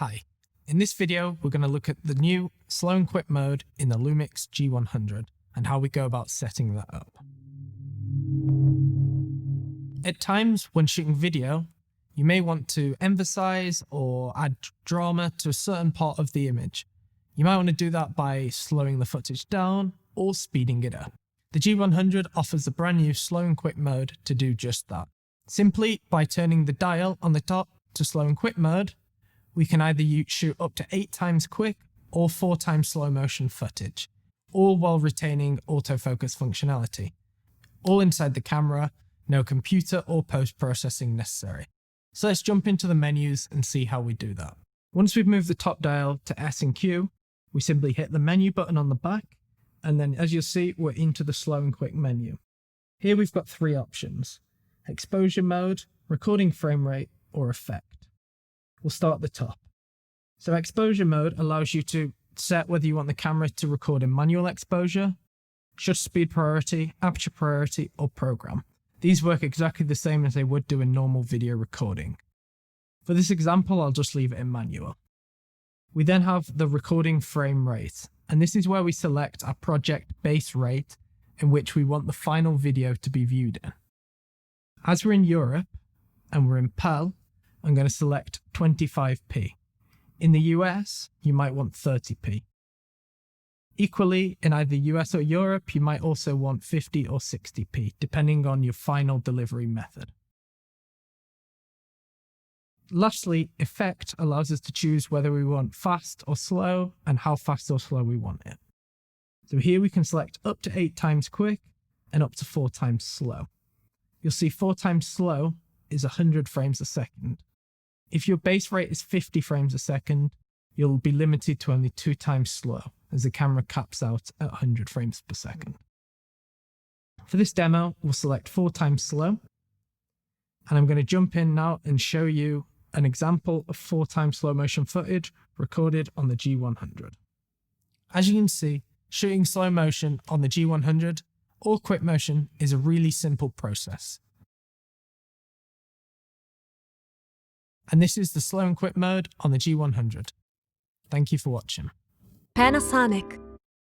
Hi, in this video we're going to look at the new slow and quick mode in the LUMIX G100 and how we go about setting that up. At times when shooting video, you may want to emphasize or add drama to a certain part of the image. You might want to do that by slowing the footage down or speeding it up. The G100 offers a brand new slow and quick mode to do just that. Simply by turning the dial on the top to slow and quick mode, we can either shoot up to 8 times quick or 4 times slow motion footage, all while retaining autofocus functionality. All inside the camera, no computer or post-processing necessary. So let's jump into the menus and see how we do that. Once we've moved the top dial to S and Q, we simply hit the menu button on the back, and then as you'll see, we're into the slow and quick menu. Here we've got 3 options: exposure mode, recording frame rate, or effect. We'll start at the top. So exposure mode allows you to set whether you want the camera to record in manual exposure, shutter speed priority, aperture priority, or program. These work exactly the same as they would do in normal video recording. For this example, I'll just leave it in manual. We then have the recording frame rate, and this is where we select our project base rate in which we want the final video to be viewed in. As we're in Europe and we're in PAL, I'm going to select 25p. In the US, you might want 30p. Equally, in either US or Europe, you might also want 50 or 60p, depending on your final delivery method. Lastly, effect allows us to choose whether we want fast or slow and how fast or slow we want it. So here we can select up to 8 times quick and up to 4 times slow. You'll see 4 times slow is 100 frames a second. If your base rate is 50 frames a second, you'll be limited to only 2 times slow, as the camera caps out at 100 frames per second. For this demo, we'll select 4 times slow, and I'm going to jump in now and show you an example of 4 times slow motion footage recorded on the G100. As you can see, shooting slow motion on the G100 or quick motion is a really simple process. And this is the slow and quick mode on the G100. Thank you for watching. Panasonic.